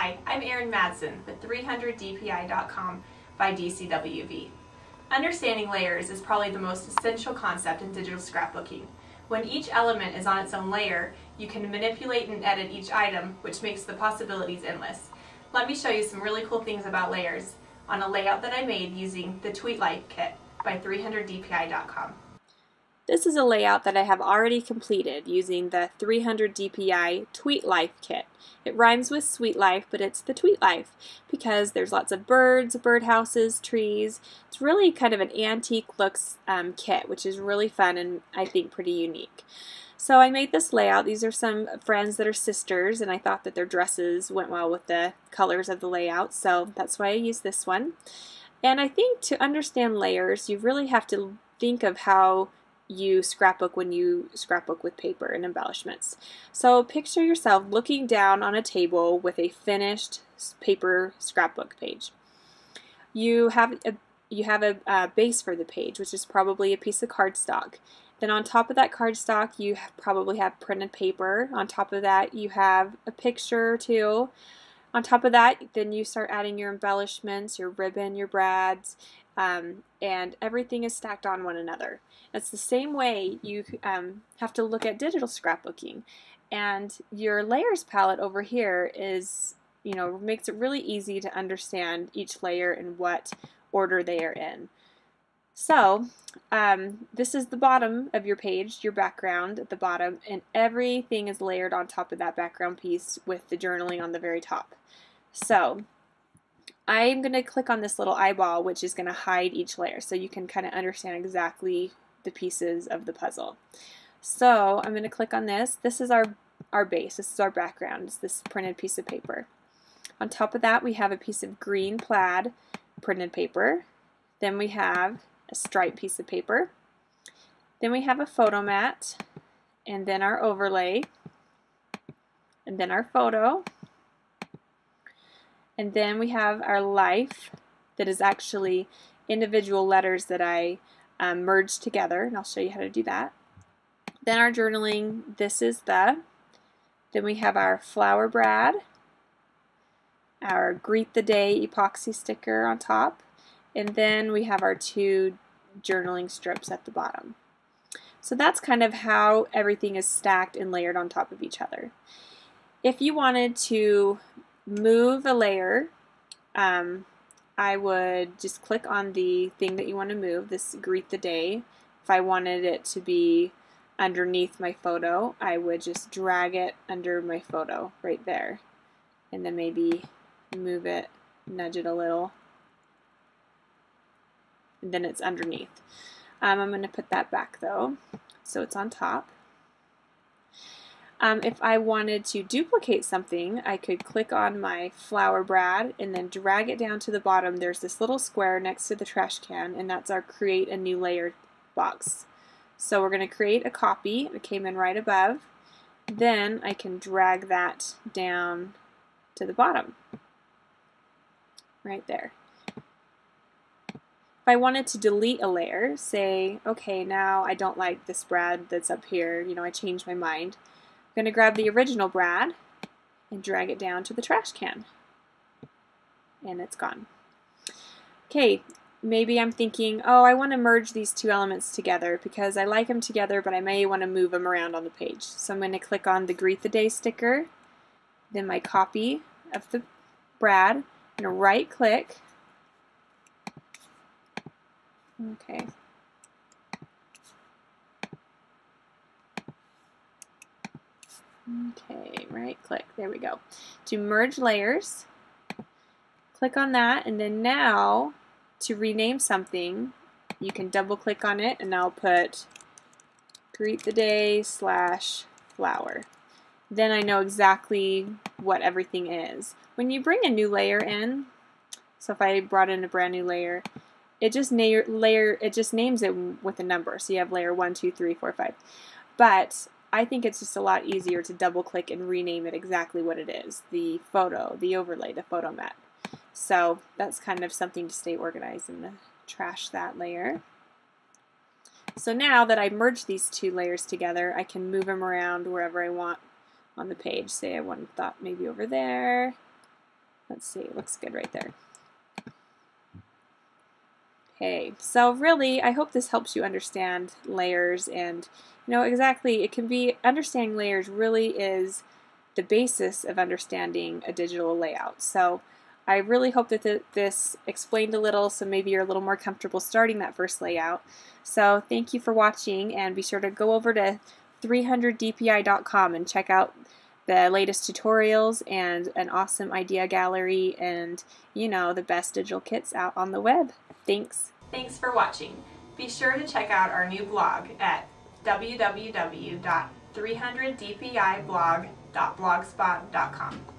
Hi, I'm Erin Madsen with 300dpi.com by DCWV. Understanding layers is probably the most essential concept in digital scrapbooking. When each element is on its own layer, you can manipulate and edit each item, which makes the possibilities endless. Let me show you some really cool things about layers on a layout that I made using the Tweet Life kit by 300dpi.com. This is a layout that I have already completed using the 300 DPI Tweet Life kit. It rhymes with Sweet Life, but it's the Tweet Life because there's lots of birds, birdhouses, trees. It's really kind of an antique looks kit, which is really fun and I think pretty unique. So I made this layout. These are some friends that are sisters, and I thought that their dresses went well with the colors of the layout, so that's why I used this one. And I think to understand layers, you really have to think of how you scrapbook when you scrapbook with paper and embellishments. So picture yourself looking down on a table with a finished paper scrapbook page. You have a base for the page, which is probably a piece of cardstock. Then on top of that cardstock, you probably have printed paper. On top of that, you have a picture or two. On top of that, then you start adding your embellishments, your ribbon, your brads, and everything is stacked on one another. It's the same way you have to look at digital scrapbooking. And your layers palette over here is, makes it really easy to understand each layer and what order they are in. So this is the bottom of your page, your background at the bottom, and everything is layered on top of that background piece with the journaling on the very top. So I'm going to click on this little eyeball, which is going to hide each layer so you can kind of understand exactly the pieces of the puzzle. So I'm going to click on this. This is our base. This is our background. It's this printed piece of paper. On top of that, we have a piece of green plaid printed paper. Then we have a striped piece of paper. Then we have a photo mat, and then our overlay, and then our photo. And then we have our life that is actually individual letters that I merged together, and I'll show you how to do that. Then our journaling, this is the. Then we have our flower brad, our Greet the Day epoxy sticker on top, and then we have our two journaling strips at the bottom. So that's kind of how everything is stacked and layered on top of each other. If you wanted to move a layer, I would just click on the thing that you want to move, this Greet the Day. If I wanted it to be underneath my photo, I would just drag it under my photo right there, and then maybe move it, nudge it a little, and then it's underneath. I'm going to put that back though, so it's on top. If I wanted to duplicate something, I could click on my flower brad and then drag it down to the bottom. There's this little square next to the trash can, and that's our create a new layer box. So we're going to create a copy. It came in right above. Then I can drag that down to the bottom, right there. If I wanted to delete a layer, say, okay, now I don't like this brad that's up here, I changed my mind. I'm going to grab the original brad and drag it down to the trash can, and it's gone. Okay, maybe I'm thinking, oh, I want to merge these two elements together because I like them together, but I may want to move them around on the page. So I'm going to click on the Greet the Day sticker, then my copy of the brad, I'm going to right click. Okay. Okay, right click, there we go. To merge layers, click on that, and then now to rename something, you can double click on it, and I'll put Greet the Day / flower. Then I know exactly what everything is. When you bring a new layer in, so if I brought in a brand new layer, it just names it with a number. So you have layer 1, 2, 3, 4, 5. But I think it's just a lot easier to double click and rename it exactly what it is. The photo, the overlay, the photo mat. So that's kind of something to stay organized and trash that layer. So now that I've merged these two layers together, I can move them around wherever I want on the page. Say I thought maybe over there, Let's see, it looks good right there. Okay, so really, I hope this helps you understand layers, and exactly, it can be, understanding layers really is the basis of understanding a digital layout. So I really hope that this explained a little, so maybe you're a little more comfortable starting that first layout. So thank you for watching, and be sure to go over to 300dpi.com and check out the latest tutorials and an awesome idea gallery and, the best digital kits out on the web. Thanks. Thanks for watching. Be sure to check out our new blog at www.300dpiblog.blogspot.com.